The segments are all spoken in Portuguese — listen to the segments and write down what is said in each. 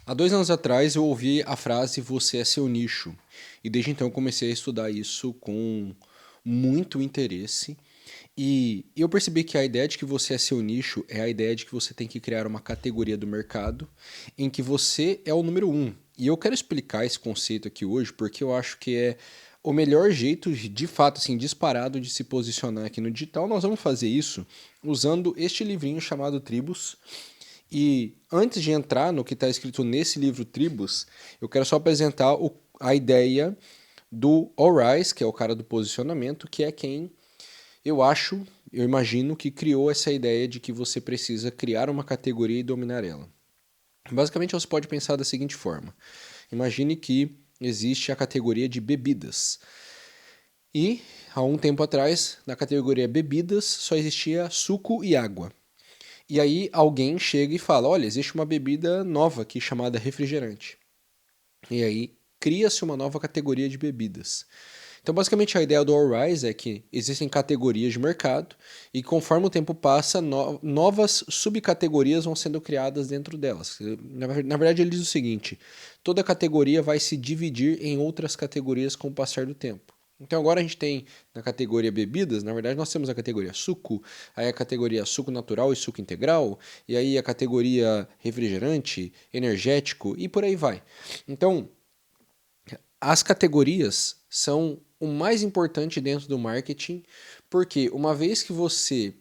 Há 2 anos atrás eu ouvi a frase "você é seu nicho", e desde então eu comecei a estudar isso com muito interesse. E eu percebi que a ideia de que você é seu nicho é a ideia de que você tem que criar uma categoria do mercado em que você é o número um. E eu quero explicar esse conceito aqui hoje porque eu acho que é o melhor jeito, de fato, assim, disparado de se posicionar aqui no digital. Nós vamos fazer isso usando este livrinho chamado Tribos. E antes de entrar no que está escrito nesse livro Tribos, eu quero só apresentar a ideia do All-Rise, que é o cara do posicionamento, que é quem eu imagino que criou essa ideia de que você precisa criar uma categoria e dominar ela. Basicamente, você pode pensar da seguinte forma: imagine que existe a categoria de bebidas. E, há um tempo atrás, na categoria bebidas, só existia suco e água. E aí alguém chega e fala: olha, existe uma bebida nova aqui chamada refrigerante. E aí cria-se uma nova categoria de bebidas. Então, basicamente, a ideia do All Rise é que existem categorias de mercado e, conforme o tempo passa, novas subcategorias vão sendo criadas dentro delas. Na verdade, ele diz o seguinte: toda categoria vai se dividir em outras categorias com o passar do tempo. Então, agora a gente tem na categoria bebidas, na verdade, nós temos a categoria suco, aí a categoria suco natural e suco integral, e aí a categoria refrigerante, energético e por aí vai. Então, as categorias são o mais importante dentro do marketing, porque uma vez que você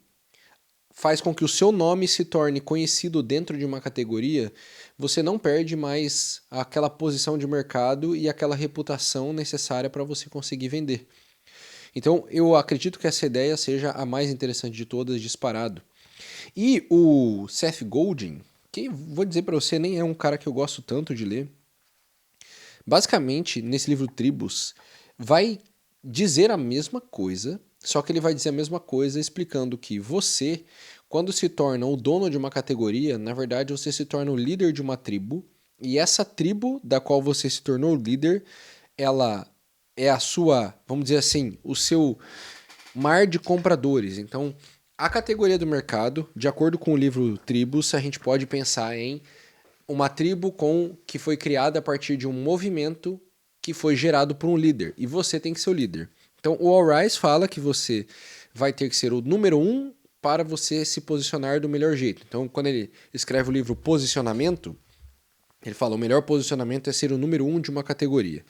faz com que o seu nome se torne conhecido dentro de uma categoria, você não perde mais aquela posição de mercado e aquela reputação necessária para você conseguir vender. Então, eu acredito que essa ideia seja a mais interessante de todas, disparado. E o Seth Godin, que vou dizer para você, nem é um cara que eu gosto tanto de ler. Basicamente, nesse livro Tribos, vai dizer a mesma coisa, só que ele vai dizer a mesma coisa explicando que você, quando se torna o dono de uma categoria, na verdade você se torna o líder de uma tribo, e essa tribo da qual você se tornou o líder, ela é a sua, vamos dizer assim, o seu mar de compradores. Então, a categoria do mercado, de acordo com o livro Tribos, a gente pode pensar em uma tribo que foi criada a partir de um movimento que foi gerado por um líder. E você tem que ser o líder. Então, o All Rise fala que você vai ter que ser o número um para você se posicionar do melhor jeito. Então, quando ele escreve o livro Posicionamento, ele fala: o melhor posicionamento é ser o número um de uma categoria.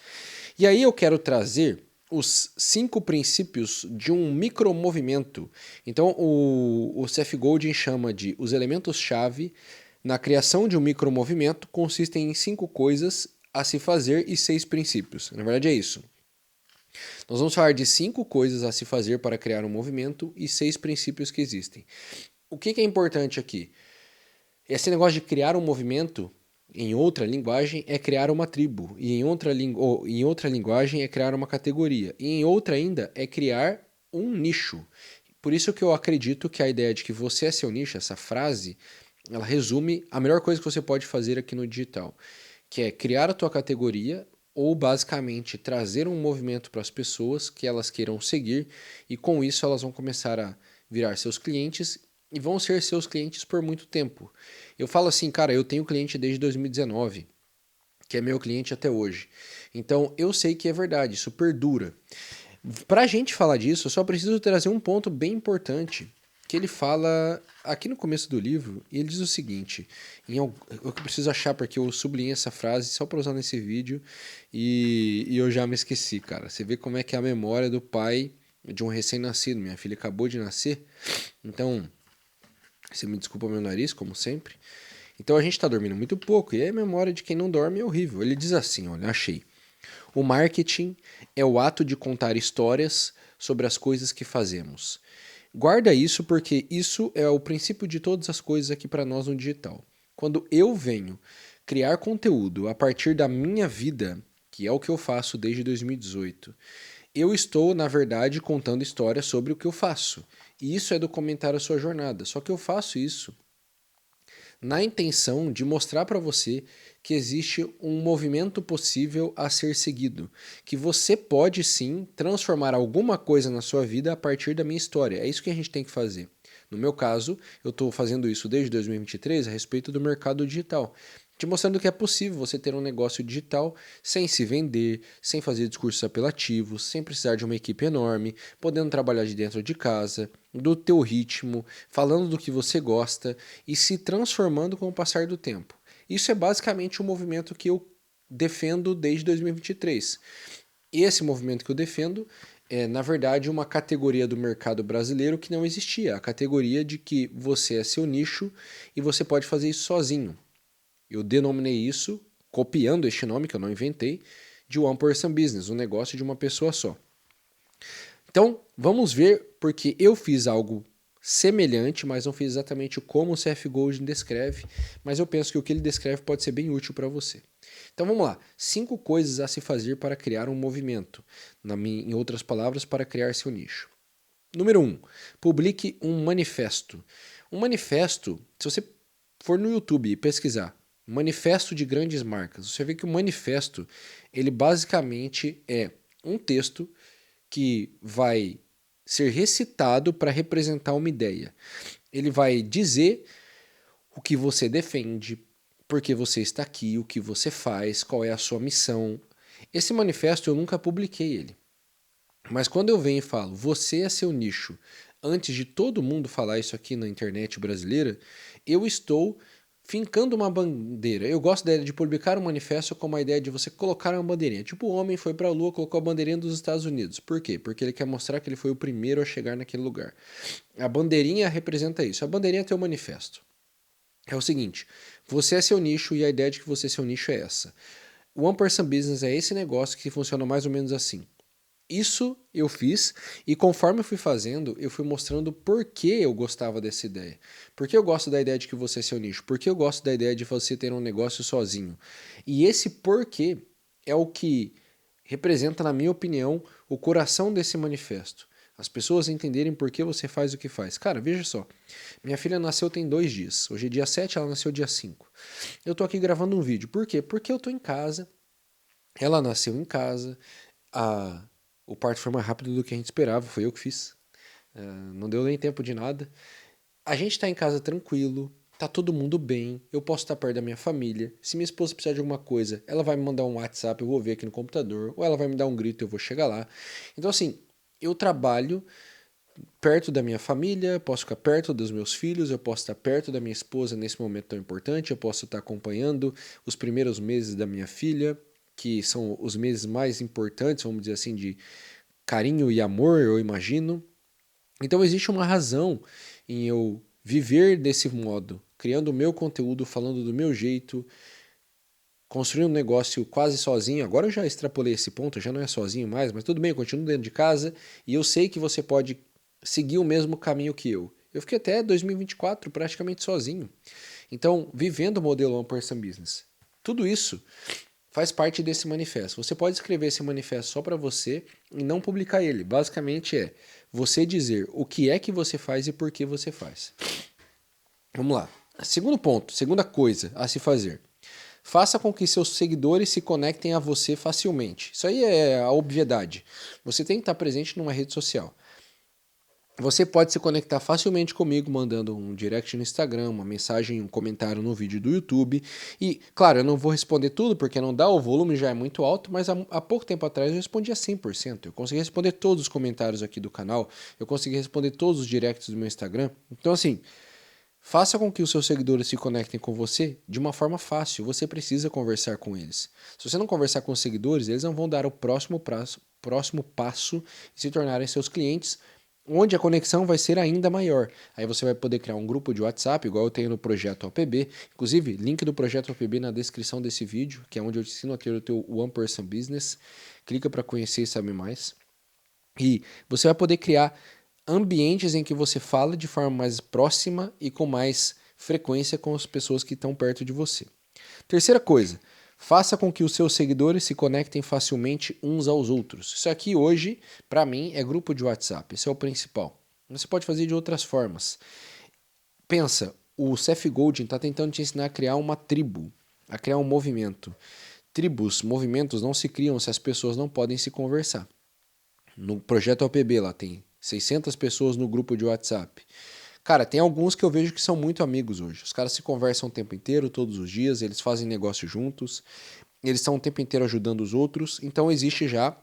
E aí eu quero trazer os 5 princípios de um micromovimento. Então, o Seth Godin chama de os elementos-chave na criação de um micromovimento, consistem em 5 coisas a se fazer e 6 princípios. Na verdade é isso. Nós vamos falar de 5 coisas a se fazer para criar um movimento e 6 princípios que existem. O que é importante aqui? Esse negócio de criar um movimento, em outra linguagem, é criar uma tribo. E em outra linguagem é criar uma categoria. E em outra ainda é criar um nicho. Por isso que eu acredito que a ideia de que você é seu nicho, essa frase, ela resume a melhor coisa que você pode fazer aqui no digital, que é criar a tua categoria ou basicamente trazer um movimento para as pessoas que elas queiram seguir e com isso elas vão começar a virar seus clientes e vão ser seus clientes por muito tempo. Eu falo assim, cara, eu tenho cliente desde 2019, que é meu cliente até hoje. Então eu sei que é verdade, isso perdura. Para a gente falar disso, eu só preciso trazer um ponto bem importante, que ele fala aqui no começo do livro, e ele diz o seguinte, eu preciso achar porque eu sublinhei essa frase só para usar nesse vídeo e eu já me esqueci, cara. Você vê como é que é a memória do pai de um recém-nascido. Minha filha acabou de nascer, então você me desculpa meu nariz, como sempre. Então a gente está dormindo muito pouco e a memória de quem não dorme é horrível. Ele diz assim, olha, achei. O marketing é o ato de contar histórias sobre as coisas que fazemos. Guarda isso porque isso é o princípio de todas as coisas aqui para nós no digital. Quando eu venho criar conteúdo a partir da minha vida, que é o que eu faço desde 2018, eu estou, na verdade, contando histórias sobre o que eu faço. E isso é documentar a sua jornada. Só que eu faço isso na intenção de mostrar para você que existe um movimento possível a ser seguido, que você pode sim transformar alguma coisa na sua vida a partir da minha história. É isso que a gente tem que fazer. No meu caso, eu estou fazendo isso desde 2023 a respeito do mercado digital. te mostrando que é possível você ter um negócio digital sem se vender, sem fazer discursos apelativos, sem precisar de uma equipe enorme, podendo trabalhar de dentro de casa, do teu ritmo, falando do que você gosta e se transformando com o passar do tempo. Isso é basicamente o movimento que eu defendo desde 2023. Esse movimento que eu defendo é, na verdade, uma categoria do mercado brasileiro que não existia. A categoria de que você é seu nicho e você pode fazer isso sozinho. Eu denominei isso, copiando este nome que eu não inventei, de One Person Business, um negócio de uma pessoa só. Então, vamos ver, porque eu fiz algo semelhante, mas não fiz exatamente como o CF Golding descreve, mas eu penso que o que ele descreve pode ser bem útil para você. Então vamos lá, 5 coisas a se fazer para criar um movimento, em outras palavras, para criar seu nicho. Número 1, publique um manifesto. Um manifesto, se você for no YouTube e pesquisar manifesto de grandes marcas, você vê que o manifesto, ele basicamente é um texto que vai ser recitado para representar uma ideia. Ele vai dizer o que você defende, por que você está aqui, o que você faz, qual é a sua missão. Esse manifesto eu nunca publiquei ele. Mas quando eu venho e falo, você é seu nicho, antes de todo mundo falar isso aqui na internet brasileira, eu estou fincando uma bandeira. Eu gosto da ideia de publicar um manifesto com a ideia de você colocar uma bandeirinha. Tipo, o homem foi para a lua, colocou a bandeirinha dos Estados Unidos. Por quê? Porque ele quer mostrar que ele foi o primeiro a chegar naquele lugar. A bandeirinha representa isso. A bandeirinha é teu manifesto. É o seguinte, você é seu nicho e a ideia de que você é seu nicho é essa. O One Person Business é esse negócio que funciona mais ou menos assim. Isso eu fiz e conforme eu fui fazendo, eu fui mostrando por que eu gostava dessa ideia. Por que eu gosto da ideia de que você é seu nicho? Por que eu gosto da ideia de você ter um negócio sozinho? E esse porquê é o que representa, na minha opinião, o coração desse manifesto. As pessoas entenderem por que você faz o que faz. Cara, veja só. Minha filha nasceu tem 2 dias. Hoje é dia 7, ela nasceu dia 5. Eu tô aqui gravando um vídeo. Por quê? Porque eu tô em casa. Ela nasceu em casa. O parto foi mais rápido do que a gente esperava. Foi eu que fiz. Não deu nem tempo de nada. A gente tá em casa tranquilo. Tá todo mundo bem. Eu posso estar perto da minha família. Se minha esposa precisar de alguma coisa, ela vai me mandar um WhatsApp, eu vou ver aqui no computador. Ou ela vai me dar um grito, eu vou chegar lá. Então, assim, eu trabalho perto da minha família, posso ficar perto dos meus filhos, eu posso estar perto da minha esposa nesse momento tão importante, eu posso estar acompanhando os primeiros meses da minha filha, que são os meses mais importantes, vamos dizer assim, de carinho e amor, eu imagino. Então existe uma razão em eu viver desse modo, criando o meu conteúdo, falando do meu jeito, construindo um negócio quase sozinho. Agora eu já extrapolei esse ponto, já não é sozinho mais, mas tudo bem, eu continuo dentro de casa e eu sei que você pode seguir o mesmo caminho que eu. Eu fiquei até 2024 praticamente sozinho. Então, vivendo o modelo One Person Business. Tudo isso faz parte desse manifesto. Você pode escrever esse manifesto só para você e não publicar ele. Basicamente é você dizer o que é que você faz e por que você faz. Vamos lá. Segundo ponto, segunda coisa a se fazer. Faça com que seus seguidores se conectem a você facilmente. Isso aí é a obviedade. Você tem que estar presente numa rede social. Você pode se conectar facilmente comigo mandando um direct no Instagram, uma mensagem, um comentário no vídeo do YouTube. E, claro, eu não vou responder tudo porque não dá, o volume já é muito alto, mas há pouco tempo atrás eu respondia 100%. Eu consegui responder todos os comentários aqui do canal, eu consegui responder todos os directs do meu Instagram. Então, assim, faça com que os seus seguidores se conectem com você de uma forma fácil. Você precisa conversar com eles. Se você não conversar com os seguidores, eles não vão dar o próximo passo e se tornarem seus clientes, onde a conexão vai ser ainda maior. Aí você vai poder criar um grupo de WhatsApp, igual eu tenho no Projeto OPB. Inclusive, link do Projeto OPB na descrição desse vídeo, que é onde eu te ensino a ter o teu One Person Business. Clica para conhecer e saber mais. E você vai poder criar ambientes em que você fala de forma mais próxima e com mais frequência com as pessoas que estão perto de você. Terceira coisa, faça com que os seus seguidores se conectem facilmente uns aos outros. Isso aqui hoje, para mim, é grupo de WhatsApp. Esse é o principal. Você pode fazer de outras formas. Pensa, o Seth Godin está tentando te ensinar a criar uma tribo, a criar um movimento. Tribos, movimentos não se criam se as pessoas não podem se conversar. No projeto OPB lá tem 600 pessoas no grupo de WhatsApp. Cara, tem alguns que eu vejo que são muito amigos hoje. Os caras se conversam o tempo inteiro, todos os dias, eles fazem negócio juntos, eles estão o tempo inteiro ajudando os outros, então existe já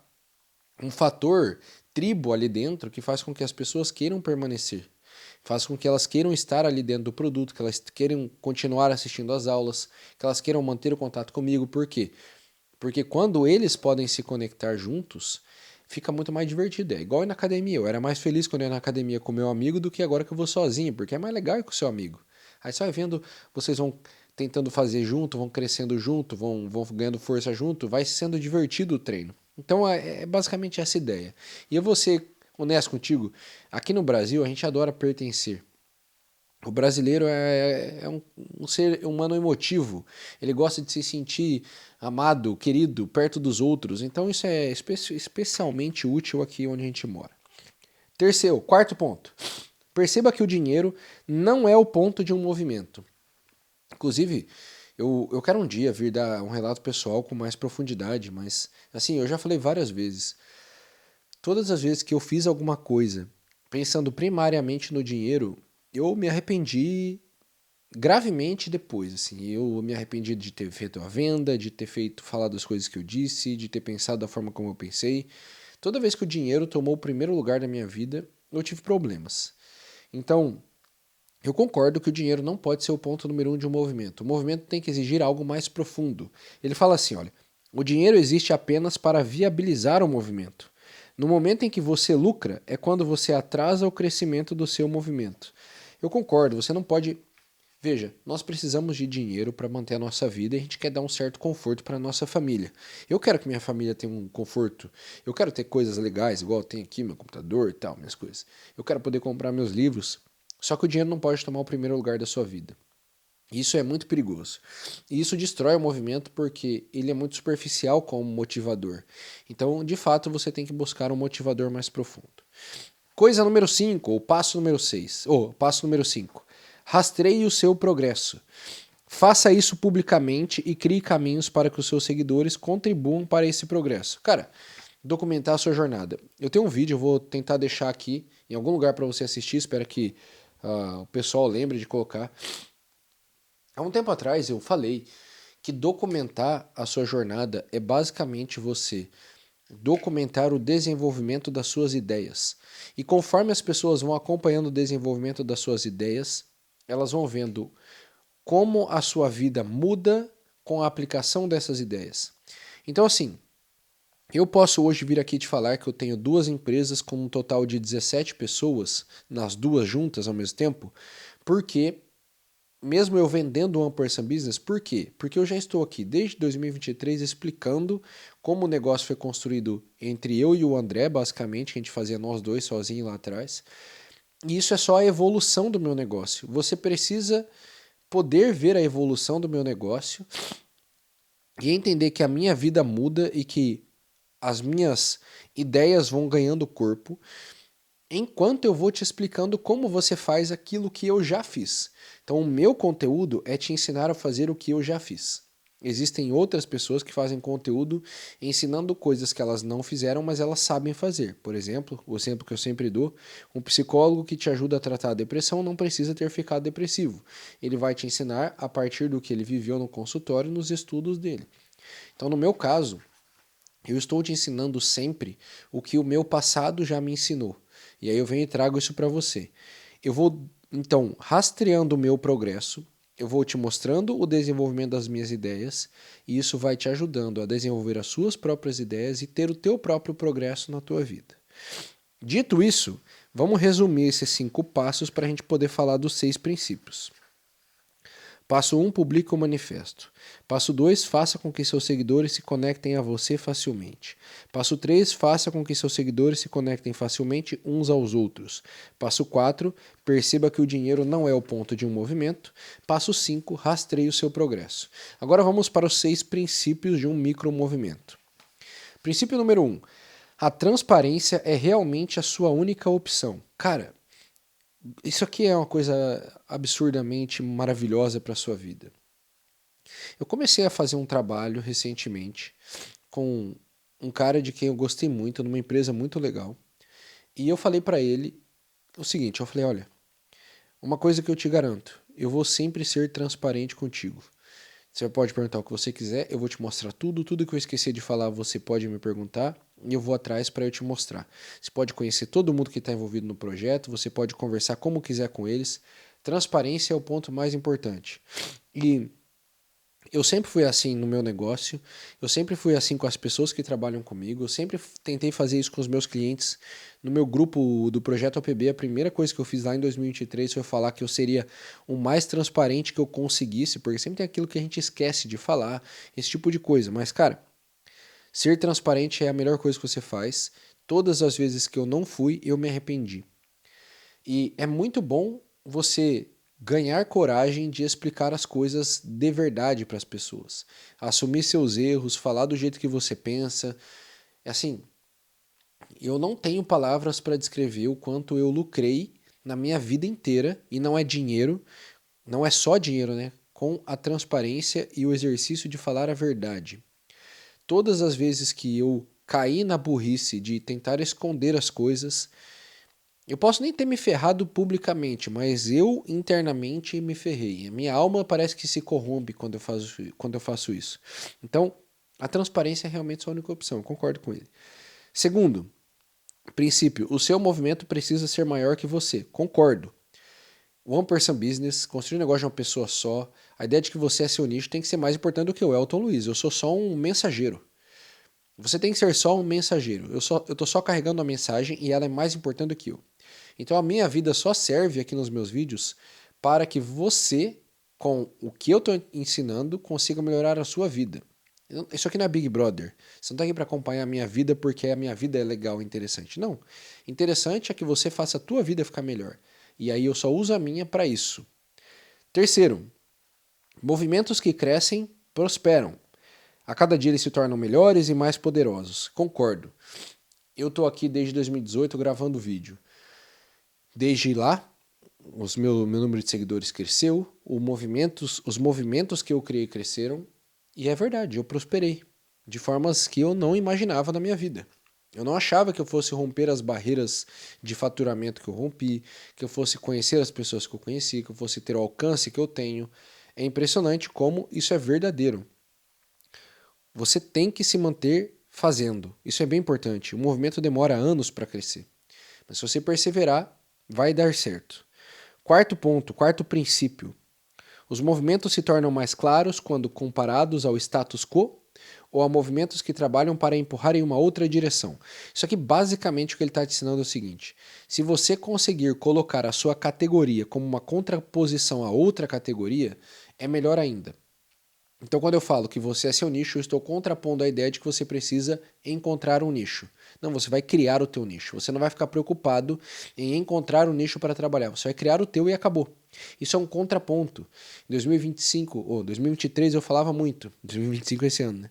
um fator tribo ali dentro que faz com que as pessoas queiram permanecer. Faz com que elas queiram estar ali dentro do produto, que elas queiram continuar assistindo às aulas, que elas queiram manter o contato comigo. Por quê? Porque quando eles podem se conectar juntos, fica muito mais divertido. É igual ir na academia. Eu era mais feliz quando eu ia na academia com meu amigo do que agora que eu vou sozinho, porque é mais legal ir com o seu amigo. Aí você vai vendo, vocês vão tentando fazer junto, vão crescendo junto, vão ganhando força junto, vai sendo divertido o treino. Então é basicamente essa ideia. E eu vou ser honesto contigo, aqui no Brasil a gente adora pertencer. O brasileiro é um ser humano emotivo. Ele gosta de se sentir amado, querido, perto dos outros. Então isso é especialmente útil aqui onde a gente mora. Terceiro, quarto ponto. Perceba que o dinheiro não é o ponto de um movimento. Inclusive, eu quero um dia vir dar um relato pessoal com mais profundidade, mas assim, eu já falei várias vezes. Todas as vezes que eu fiz alguma coisa pensando primariamente no dinheiro, eu me arrependi gravemente depois, assim. Eu me arrependi de ter feito a venda, de ter falado as coisas que eu disse, de ter pensado da forma como eu pensei. Toda vez que o dinheiro tomou o primeiro lugar na minha vida, eu tive problemas. Então, eu concordo que o dinheiro não pode ser o ponto número um de um movimento. O movimento tem que exigir algo mais profundo. Ele fala assim, olha, o dinheiro existe apenas para viabilizar o movimento. No momento em que você lucra, é quando você atrasa o crescimento do seu movimento. Eu concordo, você não pode. Veja, nós precisamos de dinheiro para manter a nossa vida e a gente quer dar um certo conforto para a nossa família. Eu quero que minha família tenha um conforto. Eu quero ter coisas legais, igual eu tenho aqui, meu computador e tal, minhas coisas. Eu quero poder comprar meus livros. Só que o dinheiro não pode tomar o primeiro lugar da sua vida. Isso é muito perigoso. E isso destrói o movimento porque ele é muito superficial como motivador. Então, de fato, você tem que buscar um motivador mais profundo. Coisa número 5, ou passo número 6, ou passo número 5. Rastreie o seu progresso. Faça isso publicamente e crie caminhos para que os seus seguidores contribuam para esse progresso. Cara, documentar a sua jornada. Eu tenho um vídeo, eu vou tentar deixar aqui em algum lugar para você assistir, espero que o pessoal lembre de colocar. Há um tempo atrás eu falei que documentar a sua jornada é basicamente você documentar o desenvolvimento das suas ideias. E conforme as pessoas vão acompanhando o desenvolvimento das suas ideias, elas vão vendo como a sua vida muda com a aplicação dessas ideias. Então, assim, eu posso hoje vir aqui te falar que eu tenho duas empresas com um total de 17 pessoas, nas duas juntas ao mesmo tempo, porque mesmo eu vendendo o One Person Business, por quê? Porque eu já estou aqui desde 2023 explicando como o negócio foi construído entre eu e o André, basicamente, que a gente fazia nós dois sozinhos lá atrás. E isso é só a evolução do meu negócio. Você precisa poder ver a evolução do meu negócio e entender que a minha vida muda e que as minhas ideias vão ganhando corpo enquanto eu vou te explicando como você faz aquilo que eu já fiz. Então, o meu conteúdo é te ensinar a fazer o que eu já fiz. Existem outras pessoas que fazem conteúdo ensinando coisas que elas não fizeram, mas elas sabem fazer. Por exemplo, o exemplo que eu sempre dou, um psicólogo que te ajuda a tratar a depressão não precisa ter ficado depressivo. Ele vai te ensinar a partir do que ele viveu no consultório, nos estudos dele. Então, no meu caso, eu estou te ensinando sempre o que o meu passado já me ensinou. E aí eu venho e trago isso para você. Eu vou, então, rastreando o meu progresso, eu vou te mostrando o desenvolvimento das minhas ideias, e isso vai te ajudando a desenvolver as suas próprias ideias e ter o teu próprio progresso na tua vida. Dito isso, vamos resumir esses 5 passos para a gente poder falar dos 6 princípios. Passo 1, publique o manifesto. Passo 2, faça com que seus seguidores se conectem a você facilmente. Passo 3, faça com que seus seguidores se conectem facilmente uns aos outros. Passo 4, perceba que o dinheiro não é o ponto de um movimento. Passo 5, rastreie o seu progresso. Agora vamos para os 6 princípios de um micromovimento. Princípio número 1, a transparência é realmente a sua única opção. Cara, isso aqui é uma coisa absurdamente maravilhosa para a sua vida. Eu comecei a fazer um trabalho recentemente com um cara de quem eu gostei muito, numa empresa muito legal. E eu falei para ele o seguinte, eu falei, olha, uma coisa que eu te garanto, eu vou sempre ser transparente contigo. Você pode perguntar o que você quiser, eu vou te mostrar tudo que eu esqueci de falar, você pode me perguntar e eu vou atrás para eu te mostrar. Você pode conhecer todo mundo que está envolvido no projeto, você pode conversar como quiser com eles. Transparência é o ponto mais importante. E eu sempre fui assim no meu negócio, eu sempre fui assim com as pessoas que trabalham comigo, eu sempre tentei fazer isso com os meus clientes. No meu grupo do Projeto OPB, a primeira coisa que eu fiz lá em 2023 foi falar que eu seria o mais transparente que eu conseguisse, porque sempre tem aquilo que a gente esquece de falar, esse tipo de coisa. Mas, cara, ser transparente é a melhor coisa que você faz. Todas as vezes que eu não fui, eu me arrependi. E é muito bom você ganhar coragem de explicar as coisas de verdade para as pessoas. Assumir seus erros, falar do jeito que você pensa. É assim, eu não tenho palavras para descrever o quanto eu lucrei na minha vida inteira, e não é dinheiro, não é só dinheiro, né? Com a transparência e o exercício de falar a verdade. Todas as vezes que eu caí na burrice de tentar esconder as coisas, eu posso nem ter me ferrado publicamente, mas eu internamente me ferrei. A minha alma parece que se corrompe quando eu faço isso. Então, a transparência é realmente a única opção, eu concordo com ele. Segundo, princípio, o seu movimento precisa ser maior que você. Concordo. One person business, construir um negócio de uma pessoa só, a ideia de que você é seu nicho tem que ser mais importante do que o Elton Luiz. Eu sou só um mensageiro. Você tem que ser só um mensageiro. Eu tô só carregando a mensagem e ela é mais importante do que eu. Então a minha vida só serve aqui nos meus vídeos para que você, com o que eu estou ensinando, consiga melhorar a sua vida. Isso aqui não é Big Brother. Você não está aqui para acompanhar a minha vida porque a minha vida é legal e interessante. Não. Interessante é que você faça a tua vida ficar melhor. E aí eu só uso a minha para isso. Terceiro, movimentos que crescem prosperam. A cada dia eles se tornam melhores e mais poderosos. Concordo. Eu estou aqui desde 2018 gravando vídeo. Desde lá, meu número de seguidores cresceu, os movimentos que eu criei cresceram, e é verdade, eu prosperei de formas que eu não imaginava na minha vida. Eu não achava que eu fosse romper as barreiras de faturamento que eu rompi, que eu fosse conhecer as pessoas que eu conheci, que eu fosse ter o alcance que eu tenho. É impressionante como isso é verdadeiro. Você tem que se manter fazendo. Isso é bem importante. O movimento demora anos para crescer. Mas se você perseverar, vai dar certo. Quarto ponto, quarto princípio. Os movimentos se tornam mais claros quando comparados ao status quo ou a movimentos que trabalham para empurrar em uma outra direção. Isso aqui basicamente o que ele está te ensinando é o seguinte: se você conseguir colocar a sua categoria como uma contraposição a outra categoria, é melhor ainda. Então, quando eu falo que você é seu nicho, eu estou contrapondo a ideia de que você precisa encontrar um nicho. Não, você vai criar o teu nicho. Você não vai ficar preocupado em encontrar um nicho para trabalhar. Você vai criar o teu e acabou. Isso é um contraponto. Em 2025 ou 2023 eu falava muito. 2025 é esse ano, né?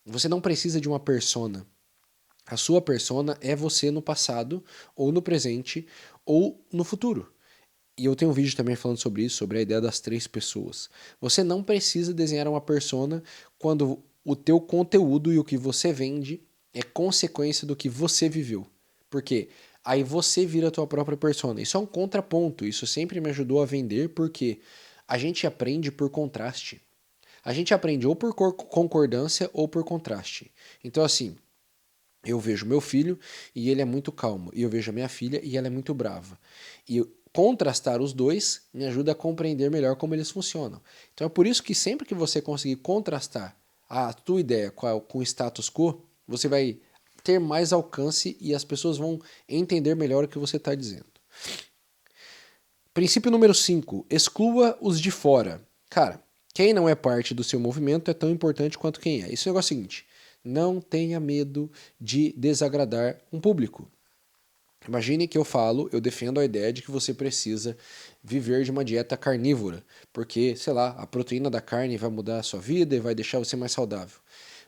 Você não precisa de uma persona. A sua persona é você no passado, ou no presente, ou no futuro. E eu tenho um vídeo também falando sobre isso, sobre a ideia das 3 pessoas. Você não precisa desenhar uma persona quando o teu conteúdo e o que você vende é consequência do que você viveu. Por quê? Aí você vira a tua própria persona. Isso é um contraponto, isso sempre me ajudou a vender, porque a gente aprende por contraste. A gente aprende ou por concordância ou por contraste. Então assim, eu vejo meu filho e ele é muito calmo. E eu vejo a minha filha e ela é muito brava. E contrastar os dois me ajuda a compreender melhor como eles funcionam. Então é por isso que sempre que você conseguir contrastar a tua ideia com o status quo, você vai ter mais alcance e as pessoas vão entender melhor o que você está dizendo. Princípio número 5. Exclua os de fora. Cara, quem não é parte do seu movimento é tão importante quanto quem é. Esse negócio é o seguinte: não tenha medo de desagradar um público. Imagine que eu defendo a ideia de que você precisa viver de uma dieta carnívora, porque, sei lá, a proteína da carne vai mudar a sua vida e vai deixar você mais saudável.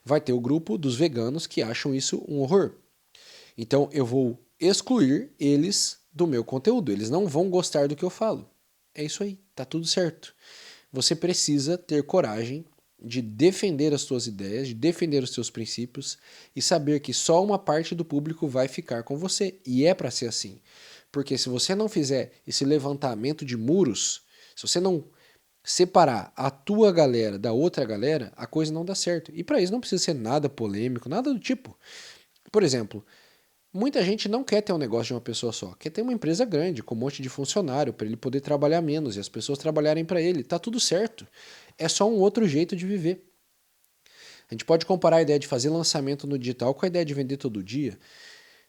Vai ter o grupo dos veganos que acham isso um horror. Então eu vou excluir eles do meu conteúdo, eles não vão gostar do que eu falo. É isso aí, tá tudo certo. Você precisa ter coragem de defender as suas ideias, de defender os seus princípios e saber que só uma parte do público vai ficar com você. E é para ser assim. Porque se você não fizer esse levantamento de muros, se você não separar a tua galera da outra galera, a coisa não dá certo. E para isso não precisa ser nada polêmico, nada do tipo. Por exemplo, muita gente não quer ter um negócio de uma pessoa só, quer ter uma empresa grande, com um monte de funcionário, para ele poder trabalhar menos e as pessoas trabalharem para ele. Tá tudo certo. É só um outro jeito de viver. A gente pode comparar a ideia de fazer lançamento no digital com a ideia de vender todo dia.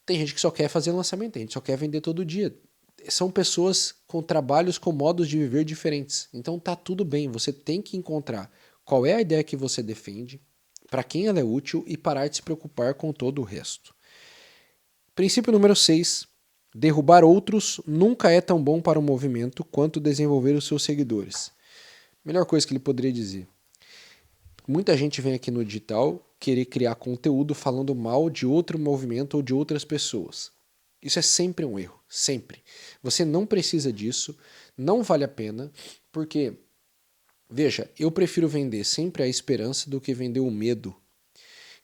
Tem gente que só quer fazer lançamento, tem gente que só quer vender todo dia. São pessoas com trabalhos, com modos de viver diferentes. Então tá tudo bem, você tem que encontrar qual é a ideia que você defende, para quem ela é útil e parar de se preocupar com todo o resto. Princípio número 6. Derrubar outros nunca é tão bom para o movimento quanto desenvolver os seus seguidores. Melhor coisa que ele poderia dizer. Muita gente vem aqui no digital querer criar conteúdo falando mal de outro movimento ou de outras pessoas. Isso é sempre um erro, sempre. Você não precisa disso, não vale a pena, porque, veja, eu prefiro vender sempre a esperança do que vender o medo.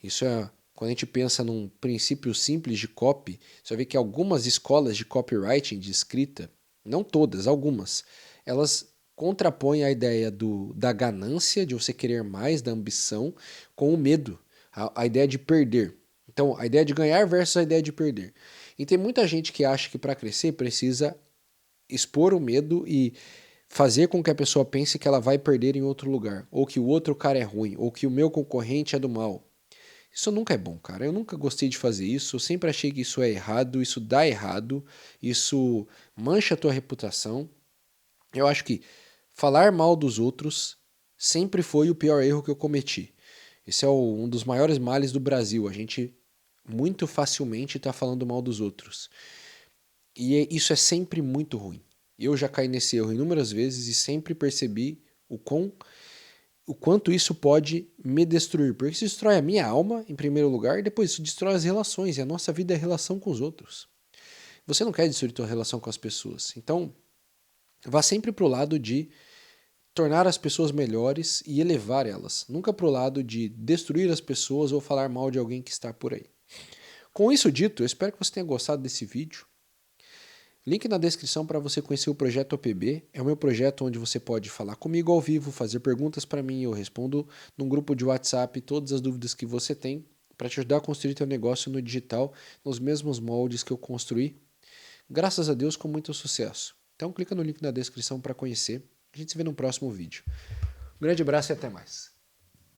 Isso é, quando a gente pensa num princípio simples de copy, você vai ver que algumas escolas de copywriting, de escrita, não todas, algumas, elas contrapõem a ideia da ganância, de você querer mais, da ambição, com o medo, a ideia de perder. Então, a ideia de ganhar versus a ideia de perder. E tem muita gente que acha que para crescer precisa expor o medo e fazer com que a pessoa pense que ela vai perder em outro lugar, ou que o outro cara é ruim, ou que o meu concorrente é do mal. Isso nunca é bom, cara. Eu nunca gostei de fazer isso. Eu sempre achei que isso é errado, isso dá errado, isso mancha a tua reputação. Eu acho que falar mal dos outros sempre foi o pior erro que eu cometi. Esse é um dos maiores males do Brasil. A gente muito facilmente está falando mal dos outros. E isso é sempre muito ruim. Eu já caí nesse erro inúmeras vezes e sempre percebi o quanto isso pode me destruir. Porque isso destrói a minha alma, em primeiro lugar, e depois isso destrói as relações. E a nossa vida é a relação com os outros. Você não quer destruir a sua relação com as pessoas. Então, vá sempre para o lado de tornar as pessoas melhores e elevar elas. Nunca para o lado de destruir as pessoas ou falar mal de alguém que está por aí. Com isso dito, eu espero que você tenha gostado desse vídeo. Link na descrição para você conhecer o projeto OPB. É o meu projeto onde você pode falar comigo ao vivo, fazer perguntas para mim, eu respondo num grupo de WhatsApp todas as dúvidas que você tem para te ajudar a construir teu negócio no digital nos mesmos moldes que eu construí. Graças a Deus, com muito sucesso. Então clica no link na descrição para conhecer. A gente se vê no próximo vídeo. Um grande abraço e até mais.